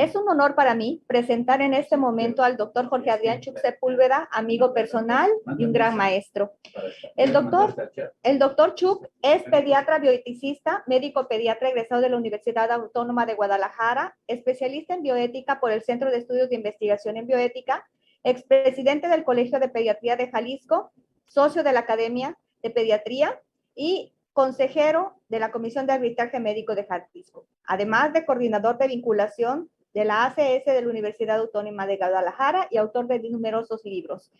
Es un honor para mí presentar en este momento al doctor Jorge Adrián Chuck Sepúlveda, amigo personal y un gran maestro. El doctor Chuck es pediatra bioeticista, médico pediatra egresado de la Universidad Autónoma de Guadalajara, especialista en bioética por el Centro de Estudios de Investigación en Bioética, expresidente del Colegio de Pediatría de Jalisco, socio de la Academia de Pediatría y consejero de la Comisión de Arbitraje Médico de Jalisco, además de coordinador de vinculación de la ACS de la Universidad Autónoma de Guadalajara y autor de numerosos libros.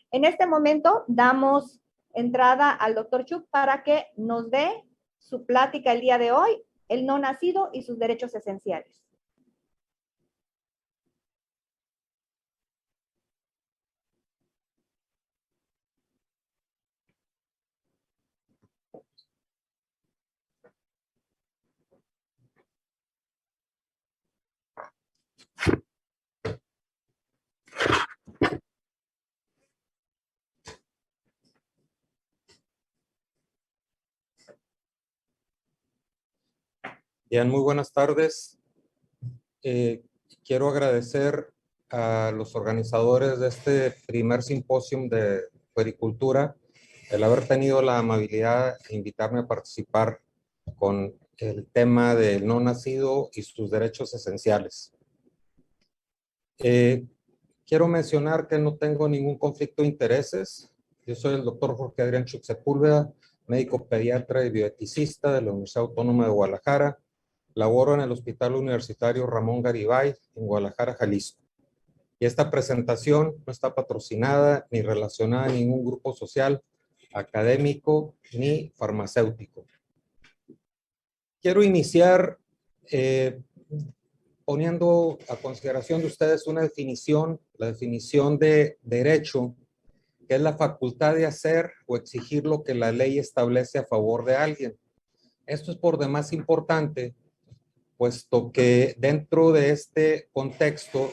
En este momento damos entrada al doctor Chuck para que nos dé su plática el día de hoy, el no nacido y sus derechos esenciales. Bien, muy buenas tardes. Quiero agradecer a los organizadores de este primer simposio de puericultura el haber tenido la amabilidad de invitarme a participar con el tema del no nacido y sus derechos esenciales. Quiero mencionar que no tengo ningún conflicto de intereses. Yo soy el doctor Jorge Adrián Chuck Sepúlveda, médico pediatra y bioeticista de la Universidad Autónoma de Guadalajara. Laboro en el Hospital Universitario Ramón Garibay, en Guadalajara, Jalisco. Y esta presentación no está patrocinada ni relacionada a ningún grupo social, académico ni farmacéutico. Quiero iniciar poniendo a consideración de ustedes una definición, la definición de derecho, que es la facultad de hacer o exigir lo que la ley establece a favor de alguien. Esto es por demás importante, puesto que dentro de este contexto,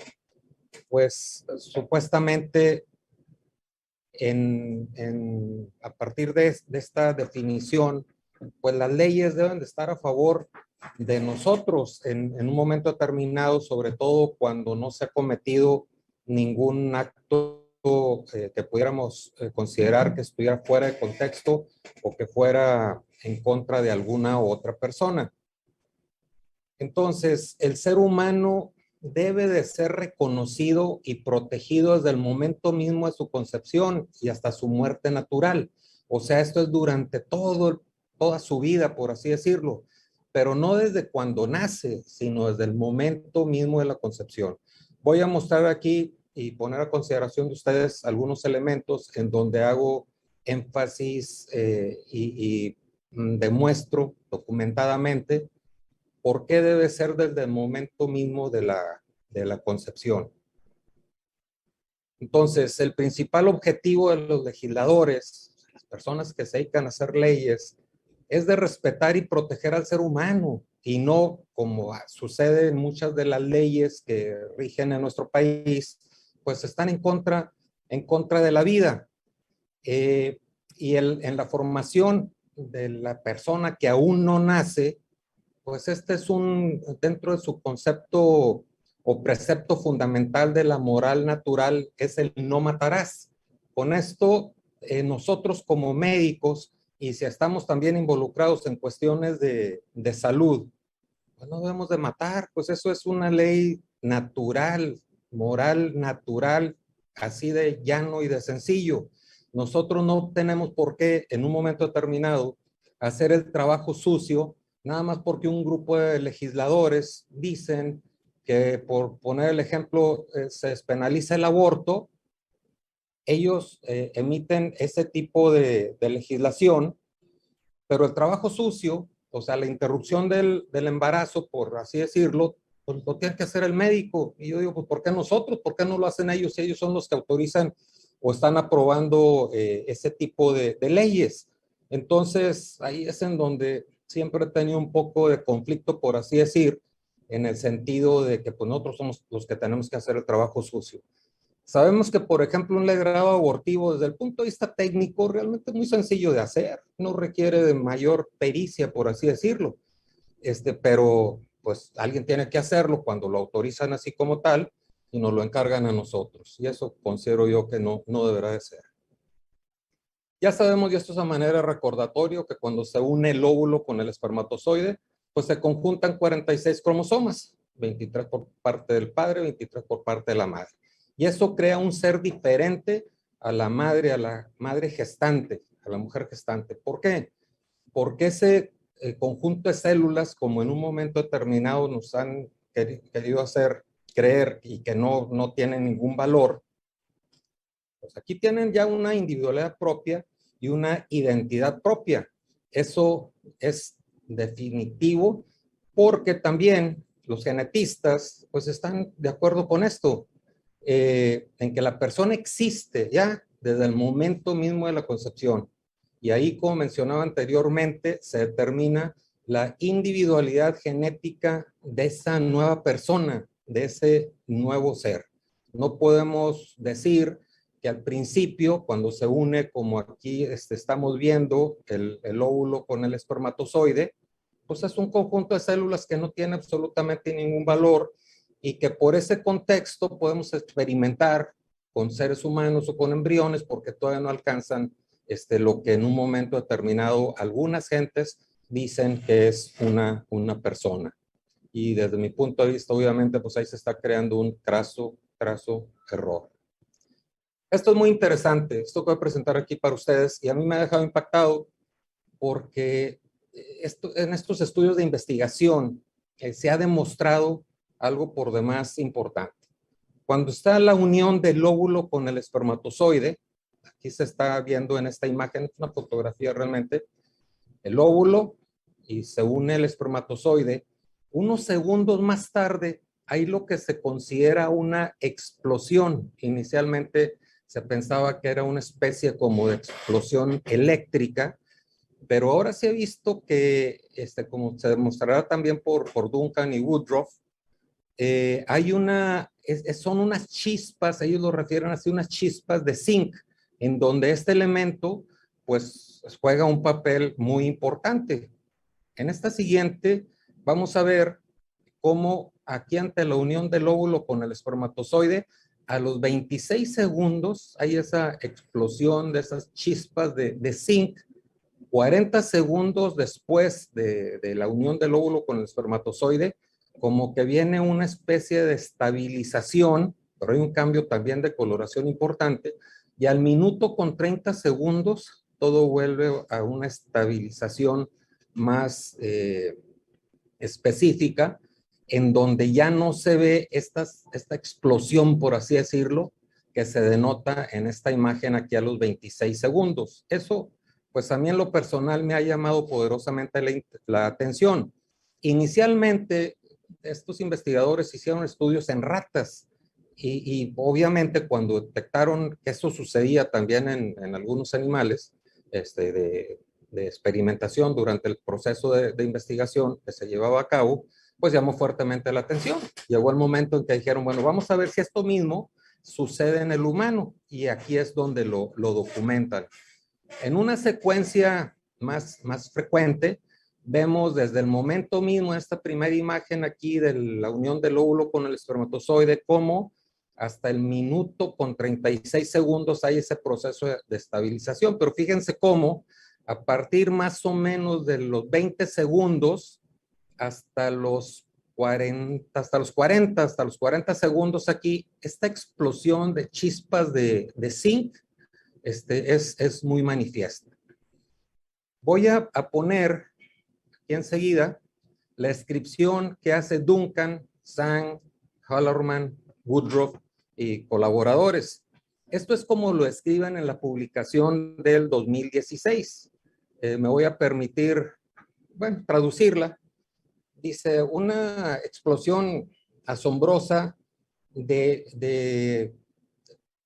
pues supuestamente a partir de esta definición, pues las leyes deben de estar a favor de nosotros en un momento determinado, sobre todo cuando no se ha cometido ningún acto que pudiéramos considerar que estuviera fuera de contexto o que fuera en contra de alguna u otra persona. Entonces, el ser humano debe de ser reconocido y protegido desde el momento mismo de su concepción y hasta su muerte natural. O sea, esto es durante toda su vida, por así decirlo, pero no desde cuando nace, sino desde el momento mismo de la concepción. Voy a mostrar aquí y poner a consideración de ustedes algunos elementos en donde hago énfasis y demuestro documentadamente ¿por qué debe ser desde el momento mismo de la concepción? Entonces, el principal objetivo de los legisladores, las personas que se dedican a hacer leyes, es de respetar y proteger al ser humano y no, como sucede en muchas de las leyes que rigen en nuestro país, pues están en contra de la vida. Y en la formación de la persona que aún no nace, pues este es dentro de su concepto o precepto fundamental de la moral natural, es el no matarás. Con esto, nosotros como médicos, y si estamos también involucrados en cuestiones de salud, pues no debemos de matar, pues eso es una ley natural, moral natural, así de llano y de sencillo. Nosotros no tenemos por qué en un momento determinado hacer el trabajo sucio, nada más porque un grupo de legisladores dicen que, por poner el ejemplo, se despenaliza el aborto. Ellos emiten ese tipo de legislación, pero el trabajo sucio, o sea, la interrupción del embarazo, por así decirlo, pues lo tiene que hacer el médico. Y yo digo, pues ¿por qué nosotros? ¿Por qué no lo hacen ellos? Si ellos son los que autorizan o están aprobando ese tipo de leyes. Entonces, ahí es en donde siempre he tenido un poco de conflicto, por así decir, en el sentido de que pues, nosotros somos los que tenemos que hacer el trabajo sucio. Sabemos que, por ejemplo, un legrado abortivo desde el punto de vista técnico realmente es muy sencillo de hacer, no requiere de mayor pericia, por así decirlo. Pero pues alguien tiene que hacerlo cuando lo autorizan así como tal y nos lo encargan a nosotros. Y eso considero yo que no deberá de ser. Ya sabemos, y esto es a manera de recordatorio, que cuando se une el óvulo con el espermatozoide, pues se conjuntan 46 cromosomas, 23 por parte del padre, 23 por parte de la madre. Y eso crea un ser diferente a la madre gestante, a la mujer gestante. ¿Por qué? Porque ese conjunto de células, como en un momento determinado nos han querido hacer creer y que no tienen ningún valor, pues aquí tienen ya una individualidad propia y una identidad propia. Eso es definitivo porque también los genetistas pues están de acuerdo con esto, en que la persona existe ya desde el momento mismo de la concepción. Y ahí, como mencionaba anteriormente, se determina la individualidad genética de esa nueva persona, de ese nuevo ser. No podemos decir que al principio, cuando se une, como aquí estamos viendo, el óvulo con el espermatozoide, pues es un conjunto de células que no tiene absolutamente ningún valor y que por ese contexto podemos experimentar con seres humanos o con embriones porque todavía no alcanzan lo que en un momento determinado algunas gentes dicen que es una persona. Y desde mi punto de vista, obviamente, pues ahí se está creando un craso error. Esto es muy interesante, esto que voy a presentar aquí para ustedes, y a mí me ha dejado impactado porque en estos estudios de investigación se ha demostrado algo por demás importante. Cuando está la unión del óvulo con el espermatozoide, aquí se está viendo en esta imagen, es una fotografía realmente, el óvulo y se une el espermatozoide, unos segundos más tarde hay lo que se considera una explosión. Inicialmente se pensaba que era una especie como de explosión eléctrica, pero ahora se ha visto que, como se demostrará también por Duncan y Woodruff, hay son unas chispas, ellos lo refieren así, unas chispas de zinc, en donde este elemento pues juega un papel muy importante. En esta siguiente vamos a ver cómo aquí ante la unión del óvulo con el espermatozoide, a los 26 segundos hay esa explosión de esas chispas de zinc. 40 segundos después de la unión del óvulo con el espermatozoide, como que viene una especie de estabilización, pero hay un cambio también de coloración importante, y al minuto con 30 segundos todo vuelve a una estabilización más específica, en donde ya no se ve esta explosión, por así decirlo, que se denota en esta imagen aquí a los 26 segundos. Eso, pues a mí en lo personal me ha llamado poderosamente la atención. Inicialmente, estos investigadores hicieron estudios en ratas y obviamente cuando detectaron que eso sucedía también en algunos animales de experimentación durante el proceso de investigación que se llevaba a cabo, pues llamó fuertemente la atención. Llegó el momento en que dijeron, bueno, vamos a ver si esto mismo sucede en el humano, y aquí es donde lo documentan. En una secuencia más frecuente, vemos desde el momento mismo, en esta primera imagen aquí de la unión del óvulo con el espermatozoide, cómo hasta el minuto con 36 segundos hay ese proceso de estabilización, pero fíjense cómo a partir más o menos de los 20 segundos hasta los 40 segundos aquí, esta explosión de chispas de zinc es muy manifiesta. Voy a poner aquí enseguida la descripción que hace Duncan, Zhang, Hallerman, Woodruff y colaboradores. Esto es como lo escriben en la publicación del 2016. Me voy a permitir, bueno, traducirla. Dice, una explosión asombrosa de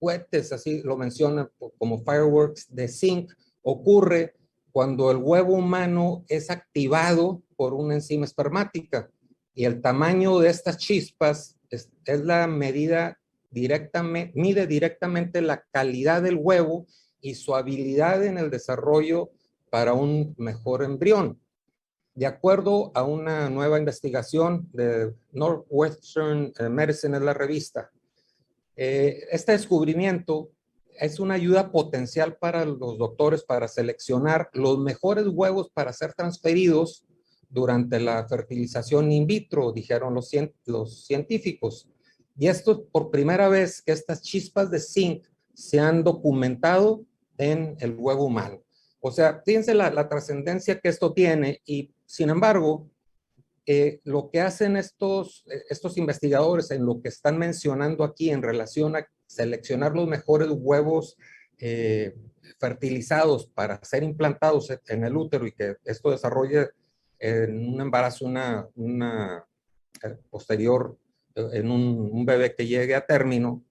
cohetes, así lo menciona como fireworks de zinc, ocurre cuando el huevo humano es activado por una enzima espermática, y el tamaño de estas chispas es la medida directamente, mide directamente la calidad del huevo y su habilidad en el desarrollo para un mejor embrión. De acuerdo a una nueva investigación de Northwestern Medicine, en la revista, este descubrimiento es una ayuda potencial para los doctores para seleccionar los mejores huevos para ser transferidos durante la fertilización in vitro, dijeron los científicos. Y esto es por primera vez que estas chispas de zinc se han documentado en el huevo humano. O sea, fíjense la trascendencia que esto tiene y, sin embargo, lo que hacen estos investigadores en lo que están mencionando aquí en relación a seleccionar los mejores huevos fertilizados para ser implantados en el útero y que esto desarrolle en un embarazo una posterior, en un bebé que llegue a término,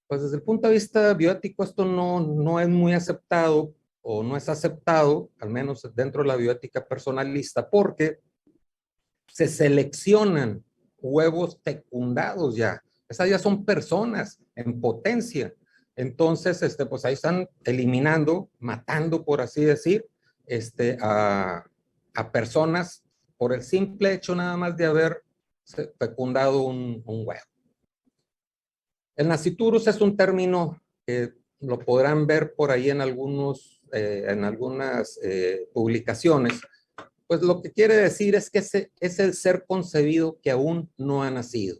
pues desde el punto de vista bioético esto no es muy aceptado o no es aceptado, al menos dentro de la bioética personalista, porque se seleccionan huevos fecundados ya. Esas ya son personas en potencia. Entonces, pues ahí están eliminando, matando, por así decir, a personas por el simple hecho nada más de haber fecundado un huevo. El nasciturus es un término que lo podrán ver por ahí en algunas publicaciones. Pues lo que quiere decir es que es el ser concebido que aún no ha nacido.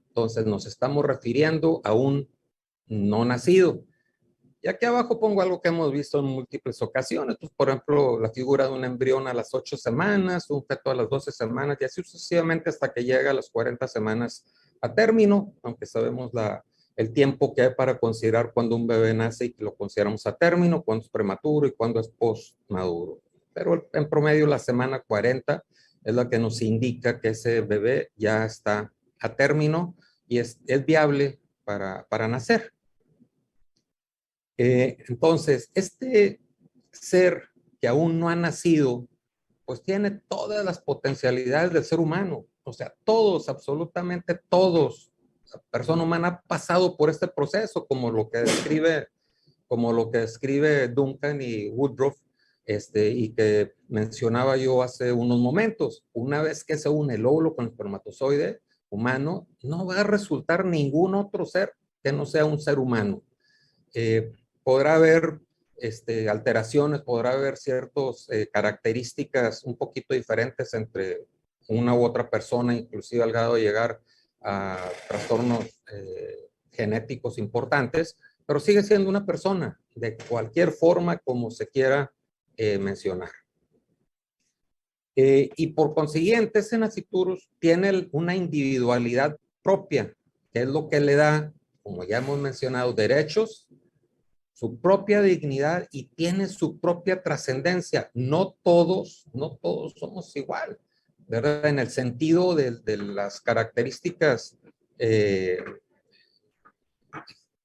Entonces nos estamos refiriendo a un no nacido. Y aquí abajo pongo algo que hemos visto en múltiples ocasiones. Pues, por ejemplo, la figura de un embrión a las 8 semanas, un feto a las 12 semanas y así sucesivamente hasta que llega a las 40 semanas a término, aunque sabemos el tiempo que hay para considerar cuando un bebé nace y que lo consideramos a término, cuando es prematuro y cuando es post-maduro. Pero en promedio la semana 40 es la que nos indica que ese bebé ya está a término y es viable para nacer. Entonces, este ser que aún no ha nacido, pues tiene todas las potencialidades del ser humano. O sea, todos, absolutamente todos, la persona humana ha pasado por este proceso, como lo que describe Duncan y Woodruff, y que mencionaba yo hace unos momentos. Una vez que se une el óvulo con el espermatozoide humano, no va a resultar ningún otro ser que no sea un ser humano. Podrá haber alteraciones, podrá haber ciertas características un poquito diferentes entre una u otra persona, inclusive al grado de llegar a trastornos genéticos importantes, pero sigue siendo una persona de cualquier forma como se quiera mencionar. Y por consiguiente, ese nasciturus tiene una individualidad propia, que es lo que le da, como ya hemos mencionado, derechos, su propia dignidad y tiene su propia trascendencia. No todos somos igual, ¿verdad? En el sentido de las características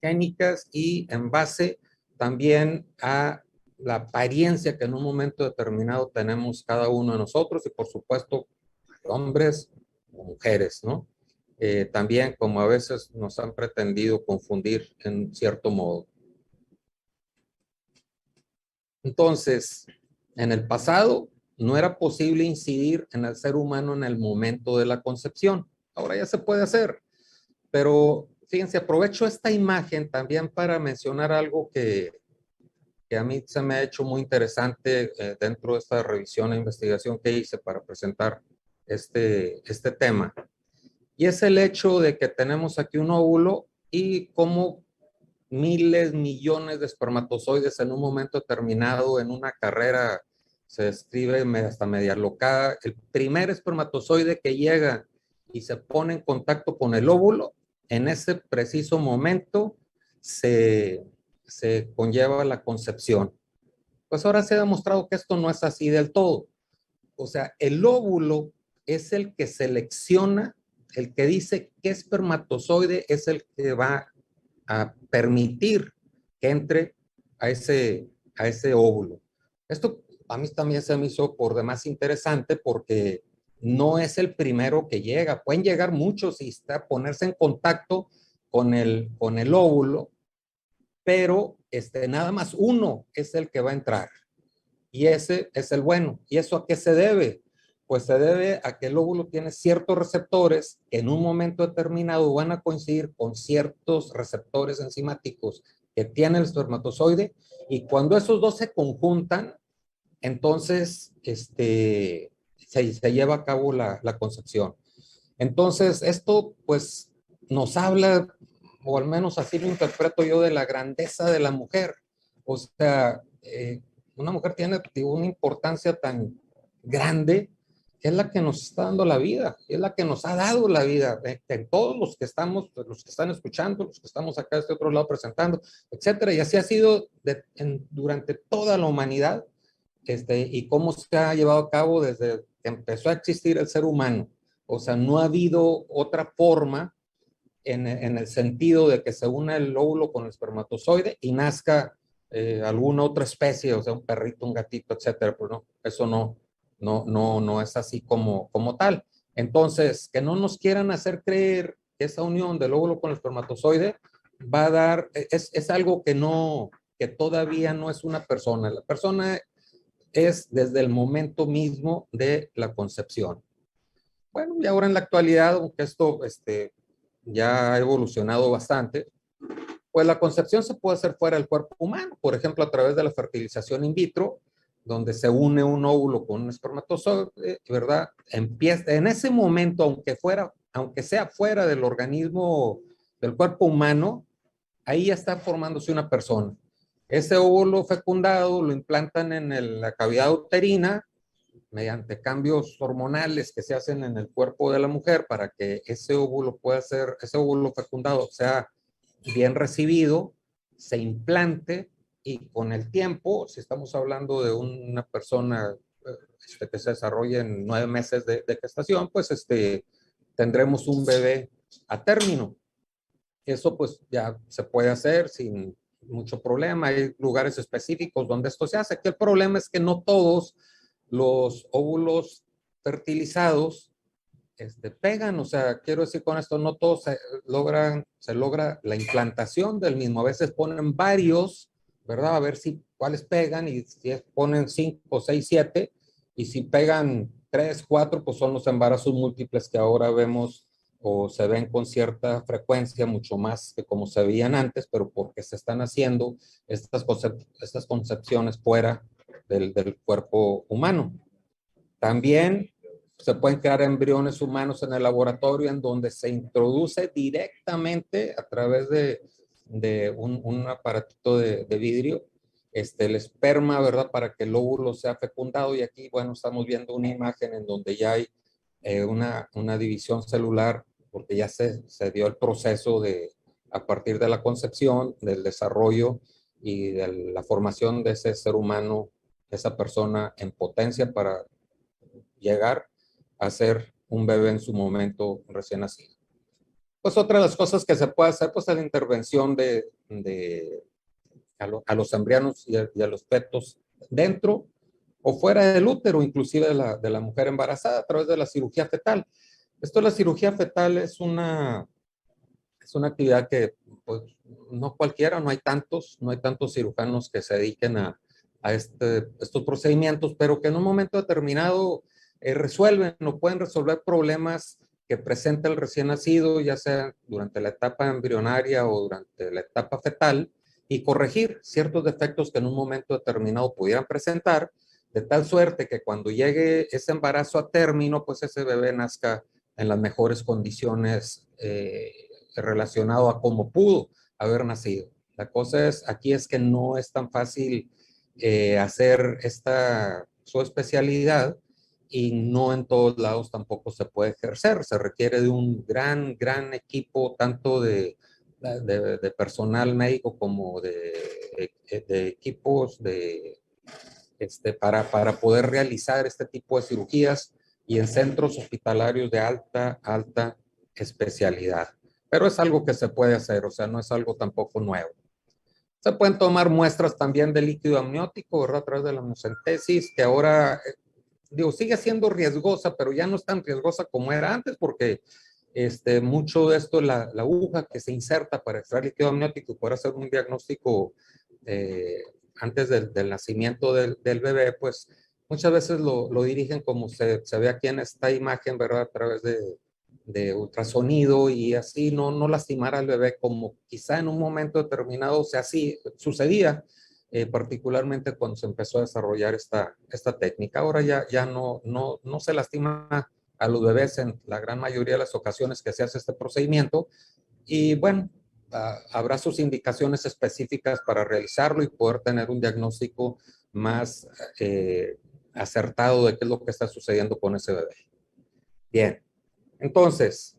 génicas y en base también a la apariencia que en un momento determinado tenemos cada uno de nosotros y por supuesto hombres o mujeres, ¿no? También como a veces nos han pretendido confundir en cierto modo. Entonces, en el pasado no era posible incidir en el ser humano en el momento de la concepción. Ahora ya se puede hacer, pero fíjense, aprovecho esta imagen también para mencionar algo que a mí se me ha hecho muy interesante dentro de esta revisión e investigación que hice para presentar este tema. Y es el hecho de que tenemos aquí un óvulo y cómo miles, millones de espermatozoides en un momento determinado en una carrera se describe hasta media locada. El primer espermatozoide que llega y se pone en contacto con el óvulo, en ese preciso momento se conlleva la concepción. Pues ahora se ha demostrado que esto no es así del todo. O sea, el óvulo es el que selecciona, el que dice qué espermatozoide es el que va a permitir que entre a ese óvulo. Esto a mí también se me hizo por demás interesante porque no es el primero que llega. Pueden llegar muchos y ponerse en contacto con el óvulo, pero nada más uno es el que va a entrar. Y ese es el bueno. ¿Y eso a qué se debe? Pues se debe a que el óvulo tiene ciertos receptores que en un momento determinado van a coincidir con ciertos receptores enzimáticos que tiene el espermatozoide, y cuando esos dos se conjuntan, entonces se lleva a cabo la concepción. Entonces, esto pues nos habla, o al menos así lo interpreto yo, de la grandeza de la mujer. O sea, una mujer tiene una importancia tan grande, que es la que nos está dando la vida, es la que nos ha dado la vida, en todos los que estamos, los que están escuchando, los que estamos acá de este otro lado presentando, etcétera. Y así ha sido durante toda la humanidad, y cómo se ha llevado a cabo desde que empezó a existir el ser humano. O sea, no ha habido otra forma en el sentido de que se una el óvulo con el espermatozoide y nazca alguna otra especie, o sea, un perrito, un gatito, etcétera. Pero no, eso no es así como tal. Entonces, que no nos quieran hacer creer que esa unión del óvulo con el espermatozoide va a dar, es algo que todavía no es una persona. La persona es desde el momento mismo de la concepción. Bueno, y ahora en la actualidad, aunque esto ya ha evolucionado bastante, pues la concepción se puede hacer fuera del cuerpo humano, por ejemplo, a través de la fertilización in vitro, donde se une un óvulo con un espermatozoide, ¿verdad? Empieza, en ese momento, aunque sea fuera del organismo del cuerpo humano, ahí ya está formándose una persona. Ese óvulo fecundado lo implantan en la cavidad uterina mediante cambios hormonales que se hacen en el cuerpo de la mujer para que ese óvulo fecundado sea bien recibido, se implante, y con el tiempo, si estamos hablando de una persona que se desarrolla en 9 meses de gestación, pues tendremos un bebé a término. Eso pues ya se puede hacer sin mucho problema. Hay lugares específicos donde esto se hace. Aquí el problema es que no todos los óvulos fertilizados pegan. O sea, quiero decir con esto, no todos se logra la implantación del mismo. A veces ponen varios, ¿verdad? A ver cuáles pegan, y si ponen 5, 6, 7, y si pegan 3, 4, pues son los embarazos múltiples que ahora vemos o se ven con cierta frecuencia, mucho más que como se veían antes, pero porque se están haciendo estas concepciones fuera del cuerpo humano. También se pueden crear embriones humanos en el laboratorio, en donde se introduce directamente a través de un aparatito de vidrio el esperma, ¿verdad? Para que el óvulo sea fecundado. Y aquí, bueno, estamos viendo una imagen en donde ya hay una división celular, porque ya se dio el proceso a partir de la concepción, del desarrollo y de la formación de ese ser humano, esa persona en potencia para llegar a ser un bebé en su momento recién nacido. Pues otra de las cosas que se puede hacer, pues es la intervención a los embriones y a los fetos dentro o fuera del útero, inclusive de la mujer embarazada, a través de la cirugía fetal. Esto de la cirugía fetal es una actividad que pues, no cualquiera, no hay tantos cirujanos que se dediquen a estos procedimientos, pero que en un momento determinado resuelven o pueden resolver problemas que presenta el recién nacido, ya sea durante la etapa embrionaria o durante la etapa fetal, y corregir ciertos defectos que en un momento determinado pudieran presentar, de tal suerte que cuando llegue ese embarazo a término, pues ese bebé nazca en las mejores condiciones relacionado a cómo pudo haber nacido. La cosa aquí es que no es tan fácil hacer su especialidad, y no en todos lados tampoco se puede ejercer. Se requiere de un gran equipo, tanto de personal médico como de equipos para poder realizar este tipo de cirugías, y en centros hospitalarios de alta especialidad. Pero es algo que se puede hacer, o sea, no es algo tampoco nuevo. Se pueden tomar muestras también de líquido amniótico, ¿verdad? A través de la amniocentesis, que ahora, sigue siendo riesgosa, pero ya no es tan riesgosa como era antes, porque mucho de esto, la aguja que se inserta para extraer líquido amniótico y poder hacer un diagnóstico antes del nacimiento del bebé, pues muchas veces lo dirigen como se ve aquí en esta imagen, ¿verdad? A través de ultrasonido y así no lastimar al bebé como quizá en un momento determinado, o sea, así sucedía, particularmente cuando se empezó a desarrollar esta técnica. Ahora ya no se lastima a los bebés en la gran mayoría de las ocasiones que se hace este procedimiento y bueno, habrá sus indicaciones específicas para realizarlo y poder tener un diagnóstico más acertado de qué es lo que está sucediendo con ese bebé. Bien, entonces,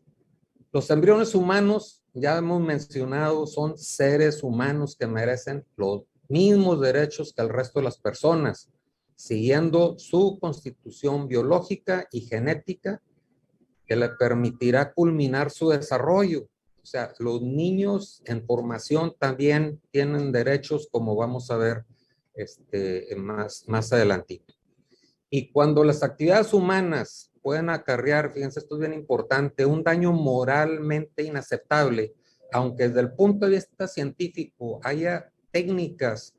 los embriones humanos, ya hemos mencionado, son seres humanos que merecen los mismos derechos que el resto de las personas, siguiendo su constitución biológica y genética que le permitirá culminar su desarrollo. O sea, los niños en formación también tienen derechos, como vamos a ver más adelantito. Y cuando las actividades humanas pueden acarrear, fíjense, esto es bien importante, un daño moralmente inaceptable, aunque desde el punto de vista científico haya técnicas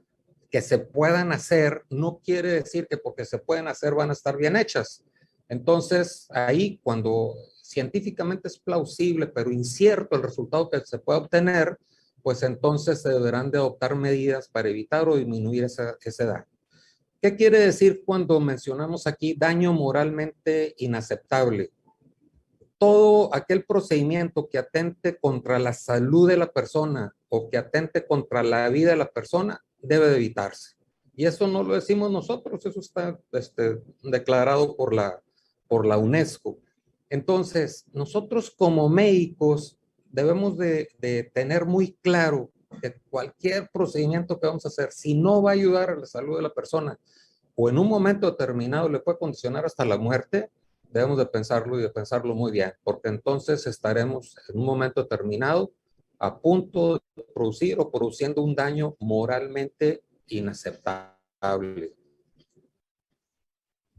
que se puedan hacer, no quiere decir que porque se pueden hacer van a estar bien hechas. Entonces, ahí cuando científicamente es plausible, pero incierto el resultado que se puede obtener, pues entonces se deberán de adoptar medidas para evitar o disminuir ese daño. ¿Qué quiere decir cuando mencionamos aquí daño moralmente inaceptable? Todo aquel procedimiento que atente contra la salud de la persona o que atente contra la vida de la persona debe de evitarse. Y eso no lo decimos nosotros, eso está declarado por la UNESCO. Entonces, nosotros como médicos debemos de tener muy claro que cualquier procedimiento que vamos a hacer, si no va a ayudar a la salud de la persona o en un momento determinado le puede condicionar hasta la muerte, debemos de pensarlo y de pensarlo muy bien, porque entonces estaremos en un momento determinado a punto de producir o produciendo un daño moralmente inaceptable.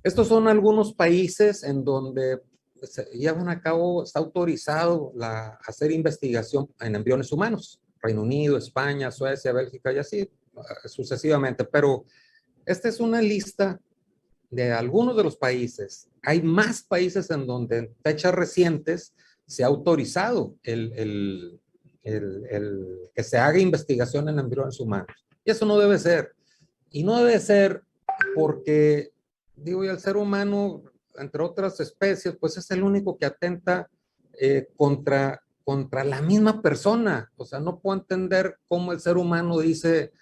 Estos son algunos países en donde se llevan a cabo, está autorizado hacer investigación en embriones humanos. Reino Unido, España, Suecia, Bélgica y así sucesivamente. Pero esta es una lista de algunos de los países. Hay más países en donde en fechas recientes se ha autorizado el que se haga investigación en embriones humanos. Y eso no debe ser. Y no debe ser porque, digo, y el ser humano, entre otras especies, pues es el único que atenta contra la misma persona. O sea, no puedo entender cómo el ser humano dice,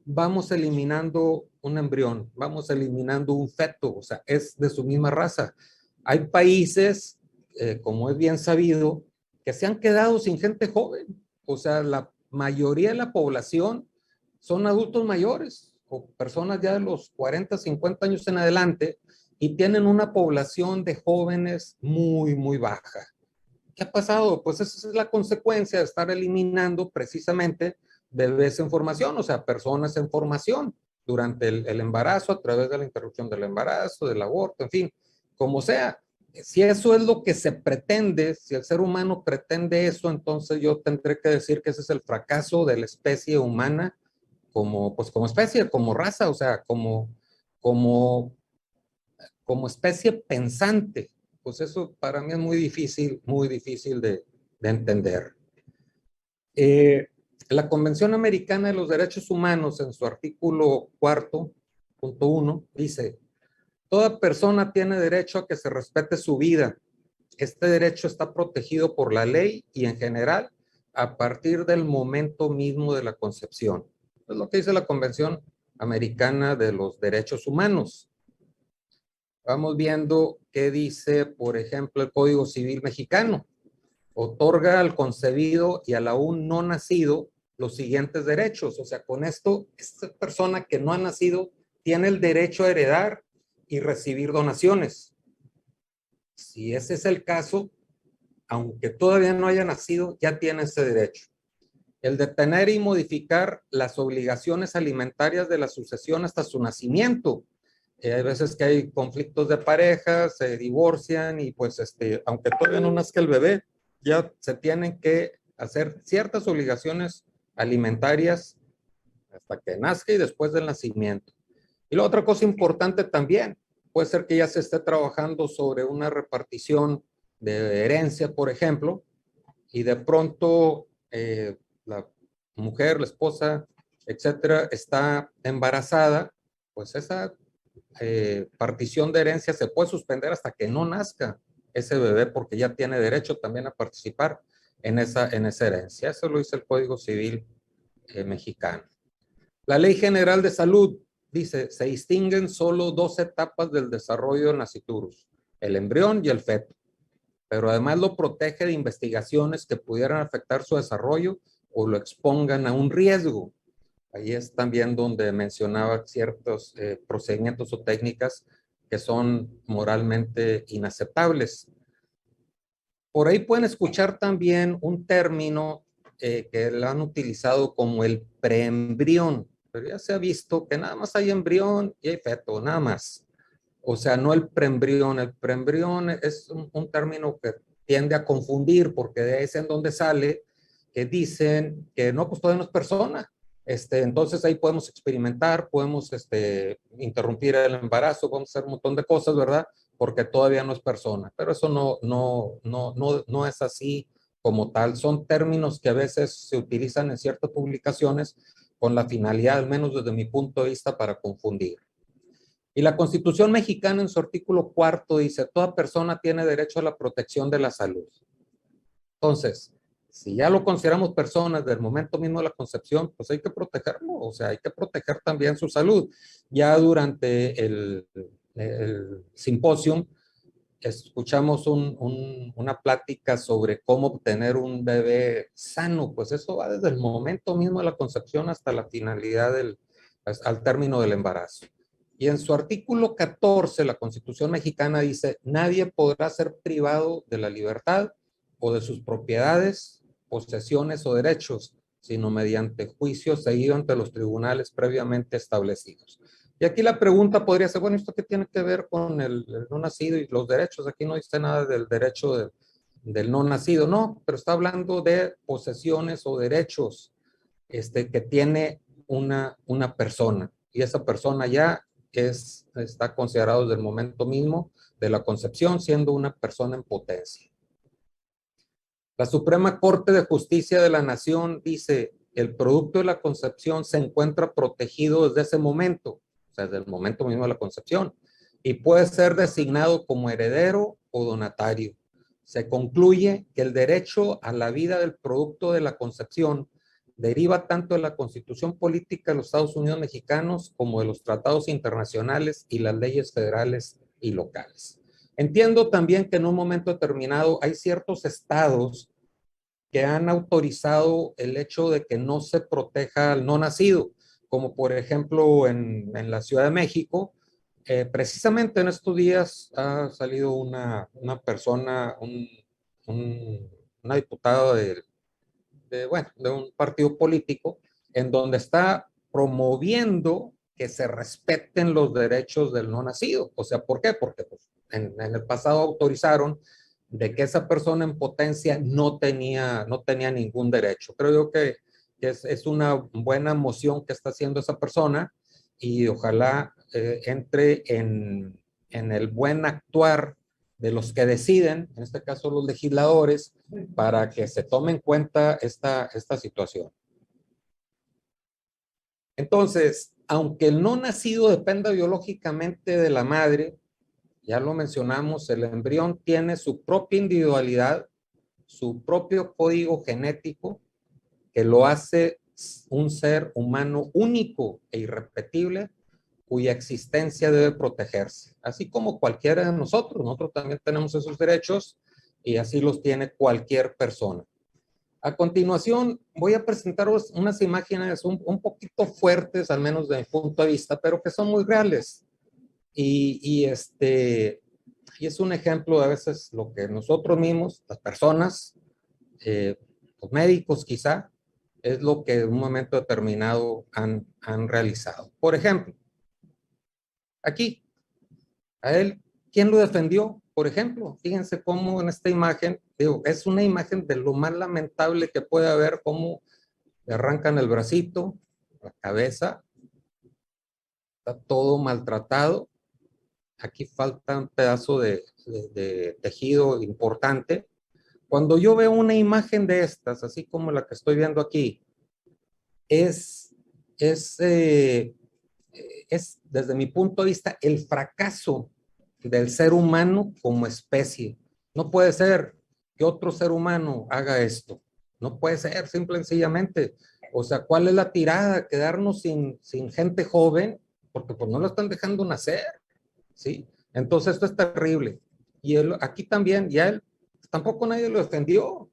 vamos eliminando un embrión, vamos eliminando un feto, o sea, es de su misma raza. Hay países, como es bien sabido, que se han quedado sin gente joven. O sea, la mayoría de la población son adultos mayores o personas ya de los 40, 50 años en adelante y tienen una población de jóvenes muy baja. ¿Qué ha pasado? Pues esa es la consecuencia de estar eliminando precisamente bebés en formación, o sea, personas en formación durante el embarazo, a través de la interrupción del embarazo, del aborto, en fin, como sea. Si eso es lo que se pretende, si el ser humano pretende eso, entonces yo tendré que decir que ese es el fracaso de la especie humana como especie, como raza, o sea, como especie pensante. Pues eso para mí es muy difícil de entender. La Convención Americana de los Derechos Humanos, en su artículo 4.1, dice, toda persona tiene derecho a que se respete su vida. Este derecho está protegido por la ley y en general a partir del momento mismo de la concepción. Es lo que dice la Convención Americana de los Derechos Humanos. Vamos viendo qué dice, por ejemplo, el Código Civil Mexicano. Otorga al concebido y al aún no nacido los siguientes derechos. O sea, con esto, esta persona que no ha nacido tiene el derecho a heredar y recibir donaciones. Si ese es el caso, aunque todavía no haya nacido, ya tiene ese derecho. El de tener y modificar las obligaciones alimentarias de la sucesión hasta su nacimiento. Hay veces que hay conflictos de pareja, se divorcian y pues aunque todavía no nazca el bebé, ya se tienen que hacer ciertas obligaciones alimentarias hasta que nazca y después del nacimiento. Y la otra cosa importante también, puede ser que ya se esté trabajando sobre una repartición de herencia, por ejemplo, y de pronto la mujer, la esposa, etcétera, está embarazada, pues esa partición de herencia se puede suspender hasta que no nazca ese bebé, porque ya tiene derecho también a participar en esa herencia. Eso lo dice el Código Civil mexicano. La Ley General de Salud dice, se distinguen solo dos etapas del desarrollo del naciturus, el embrión y el feto, pero además lo protege de investigaciones que pudieran afectar su desarrollo o lo expongan a un riesgo. Ahí es también donde mencionaba ciertos procedimientos o técnicas que son moralmente inaceptables. Por ahí pueden escuchar también un término que lo han utilizado como el preembrión, pero ya se ha visto que nada más hay embrión y hay feto, nada más. O sea, no el preembrión. El preembrión es un término que tiende a confundir porque de ahí es en donde sale que dicen que no, pues todavía no es persona. Entonces ahí podemos experimentar, podemos interrumpir el embarazo, podemos hacer un montón de cosas, ¿verdad? Porque todavía no es persona. Pero eso no es así como tal. Son términos que a veces se utilizan en ciertas publicaciones con la finalidad, al menos desde mi punto de vista, para confundir. Y la Constitución mexicana en su artículo 4 dice, toda persona tiene derecho a la protección de la salud. Entonces, si ya lo consideramos personas del momento mismo de la concepción, pues hay que protegerlo, o sea, hay que proteger también su salud. Ya durante el simposio escuchamos una plática sobre cómo obtener un bebé sano, pues eso va desde el momento mismo de la concepción hasta la finalidad al término del embarazo. Y en su artículo 14, la Constitución mexicana dice, nadie podrá ser privado de la libertad o de sus propiedades, posesiones o derechos, sino mediante juicio seguido ante los tribunales previamente establecidos. Y aquí la pregunta podría ser, bueno, ¿esto qué tiene que ver con el no nacido y los derechos? Aquí no dice nada del derecho del no nacido, no, pero está hablando de posesiones o derechos que tiene una persona. Y esa persona ya está considerado desde el momento mismo de la concepción, siendo una persona en potencia. La Suprema Corte de Justicia de la Nación dice, el producto de la concepción se encuentra protegido desde ese momento, o sea, desde el momento mismo de la concepción, y puede ser designado como heredero o donatario. Se concluye que el derecho a la vida del producto de la concepción deriva tanto de la Constitución Política de los Estados Unidos Mexicanos como de los tratados internacionales y las leyes federales y locales. Entiendo también que en un momento determinado hay ciertos estados que han autorizado el hecho de que no se proteja al no nacido, como por ejemplo en la Ciudad de México. Precisamente en estos días ha salido una persona, una diputada de un partido político, en donde está promoviendo que se respeten los derechos del no nacido. O sea, ¿por qué? Porque pues, en el pasado autorizaron de que esa persona en potencia no tenía ningún derecho. Creo yo que es una buena moción que está haciendo esa persona y ojalá entre en el buen actuar de los que deciden, en este caso los legisladores, para que se tome en cuenta esta situación. Entonces, aunque el no nacido dependa biológicamente de la madre, ya lo mencionamos, el embrión tiene su propia individualidad, su propio código genético, que lo hace un ser humano único e irrepetible, cuya existencia debe protegerse. Así como cualquiera de nosotros también tenemos esos derechos y así los tiene cualquier persona. A continuación, voy a presentaros unas imágenes un poquito fuertes, al menos de mi punto de vista, pero que son muy reales. Y es un ejemplo de a veces lo que nosotros mismos, las personas, los médicos quizá, es lo que en un momento determinado han realizado. Por ejemplo, aquí, a él, ¿quién lo defendió? Por ejemplo, fíjense cómo en esta imagen, digo, es una imagen de lo más lamentable que puede haber, cómo le arrancan el bracito, la cabeza, está todo maltratado, aquí falta un pedazo de tejido importante. Cuando yo veo una imagen de estas, así como la que estoy viendo aquí, es desde mi punto de vista el fracaso del ser humano como especie. No puede ser que otro ser humano haga esto. No puede ser, simple y sencillamente. O sea, ¿cuál es la tirada? Quedarnos sin gente joven, porque pues no lo están dejando nacer, ¿sí? Entonces esto es terrible. Y él, aquí también, ya él, tampoco nadie lo defendió.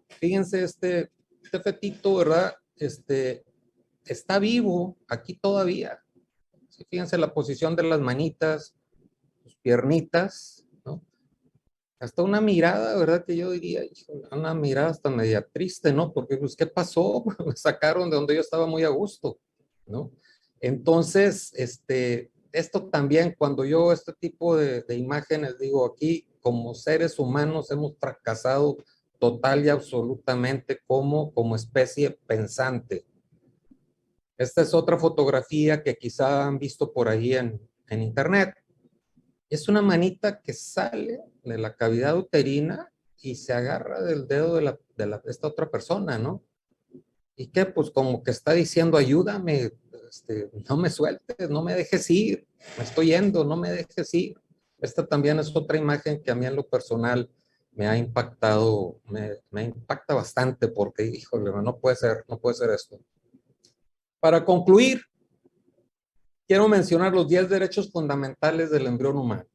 Fíjense, este fetito, ¿verdad? Está vivo aquí todavía. Sí, fíjense la posición de las manitas, sus piernitas, ¿no? Hasta una mirada, ¿verdad? Que yo diría, una mirada hasta media triste, ¿no? Porque, pues, ¿qué pasó? Me sacaron de donde yo estaba muy a gusto, ¿no? Entonces, esto también, cuando yo este tipo de imágenes, digo, aquí como seres humanos hemos fracasado total y absolutamente como especie pensante. Esta es otra fotografía que quizá han visto por ahí en internet. Es una manita que sale de la cavidad uterina y se agarra del dedo de esta otra persona, ¿no? Y que pues como que está diciendo, ayúdame, no me sueltes, no me dejes ir, me estoy yendo, no me dejes ir. Esta también es otra imagen que a mí en lo personal me ha impactado, me impacta bastante porque, híjole, no puede ser, no puede ser esto. Para concluir, quiero mencionar los 10 derechos fundamentales del embrión humano.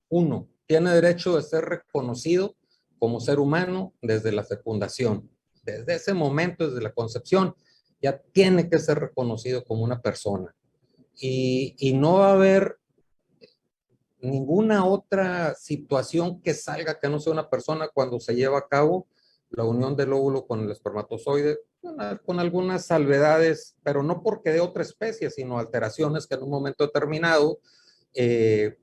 1. Tiene derecho de ser reconocido como ser humano desde la fecundación. Desde ese momento, desde la concepción, ya tiene que ser reconocido como una persona. Y no va a haber ninguna otra situación que salga que no sea una persona cuando se lleva a cabo la unión del óvulo con el espermatozoide, con algunas salvedades, pero no porque de otra especie, sino alteraciones que en un momento determinado el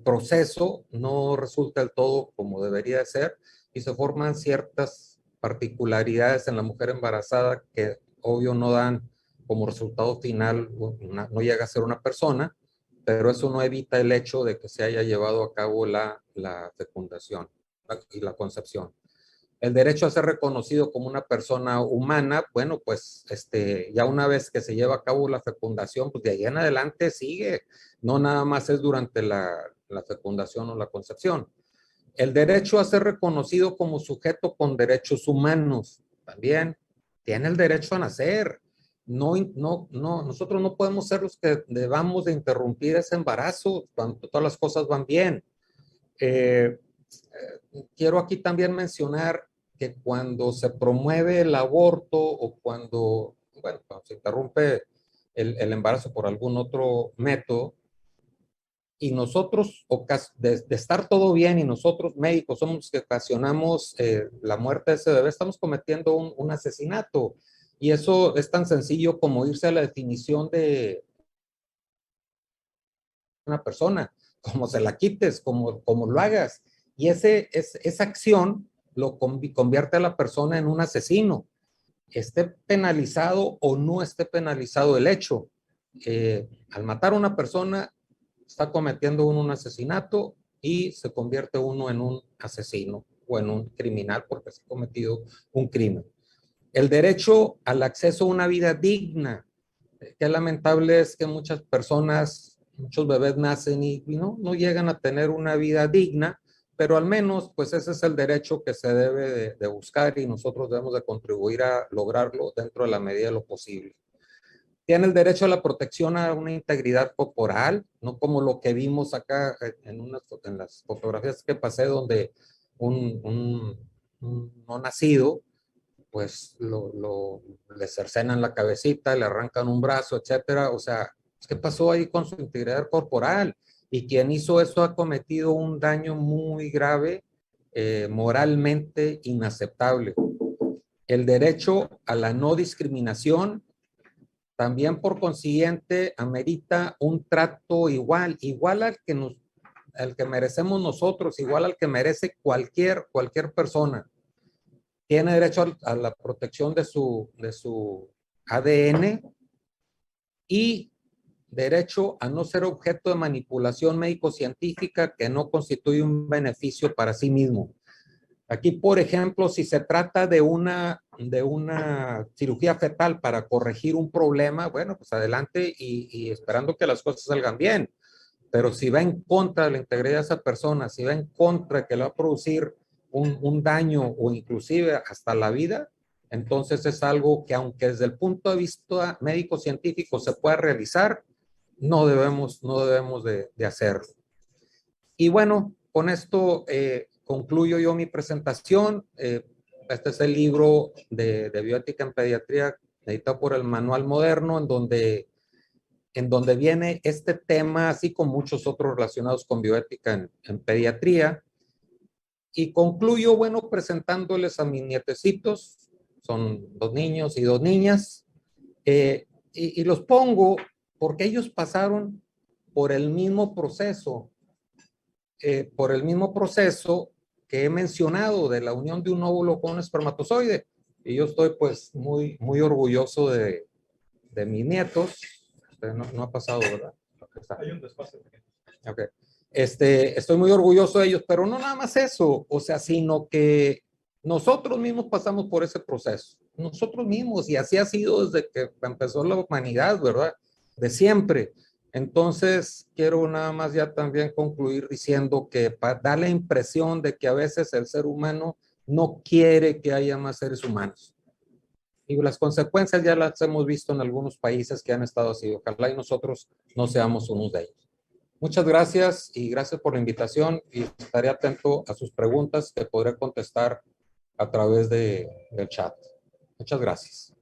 proceso no resulta del todo como debería de ser y se forman ciertas particularidades en la mujer embarazada que obvio no dan como resultado final, no llega a ser una persona, pero eso no evita el hecho de que se haya llevado a cabo la fecundación y la concepción. El derecho a ser reconocido como una persona humana, bueno, pues ya una vez que se lleva a cabo la fecundación, pues de ahí en adelante sigue, no nada más es durante la fecundación o la concepción. El derecho a ser reconocido como sujeto con derechos humanos, también tiene el derecho a nacer. Nosotros no podemos ser los que debamos de interrumpir ese embarazo cuando todas las cosas van bien. Quiero aquí también mencionar que cuando se promueve el aborto o cuando se interrumpe el embarazo por algún otro método, y nosotros, de estar todo bien y nosotros médicos somos los que ocasionamos la muerte de ese bebé, estamos cometiendo un asesinato. Y eso es tan sencillo como irse a la definición de una persona, como se la quites, como lo hagas. Y esa acción lo convierte a la persona en un asesino, esté penalizado o no esté penalizado el hecho. Al matar a una persona, está cometiendo uno un asesinato y se convierte uno en un asesino o en un criminal porque se ha cometido un crimen. El derecho al acceso a una vida digna. Qué lamentable es que muchas personas, muchos bebés nacen y no llegan a tener una vida digna, pero al menos pues ese es el derecho que se debe de buscar y nosotros debemos de contribuir a lograrlo dentro de la medida de lo posible. Tiene el derecho a la protección a una integridad corporal, no como lo que vimos acá en las fotografías que pasé donde un no nacido pues le cercenan la cabecita, le arrancan un brazo, etcétera. O sea, ¿qué pasó ahí con su integridad corporal? Y quien hizo eso ha cometido un daño muy grave, moralmente inaceptable. El derecho a la no discriminación también por consiguiente amerita un trato igual al que merecemos nosotros, igual al que merece cualquier persona. Tiene derecho a la protección de su ADN y derecho a no ser objeto de manipulación médico-científica que no constituye un beneficio para sí mismo. Aquí, por ejemplo, si se trata de una cirugía fetal para corregir un problema, bueno, pues adelante y esperando que las cosas salgan bien. Pero si va en contra de la integridad de esa persona, si va en contra que le va a producir un daño o inclusive hasta la vida, entonces es algo que aunque desde el punto de vista médico-científico se pueda realizar, no debemos de hacerlo. Y bueno, con esto concluyo yo mi presentación. Este es el libro de bioética en pediatría editado por el Manual Moderno, en donde viene este tema, así como muchos otros relacionados con bioética en pediatría. Y concluyo, bueno, presentándoles a mis nietecitos, son 2 niños y 2 niñas, y los pongo porque ellos pasaron por el mismo proceso que he mencionado de la unión de un óvulo con un espermatozoide. Y yo estoy pues muy orgulloso de mis nietos. No ha pasado, ¿verdad? Hay un desfase. Okay. Estoy muy orgulloso de ellos, pero no nada más eso, o sea, sino que nosotros mismos pasamos por ese proceso, nosotros mismos, y así ha sido desde que empezó la humanidad, ¿verdad? De siempre. Entonces, quiero nada más ya también concluir diciendo que da la impresión de que a veces el ser humano no quiere que haya más seres humanos. Y las consecuencias ya las hemos visto en algunos países que han estado así. Ojalá y nosotros no seamos unos de ellos. Muchas gracias y gracias por la invitación y estaré atento a sus preguntas que podré contestar a través del chat. Muchas gracias.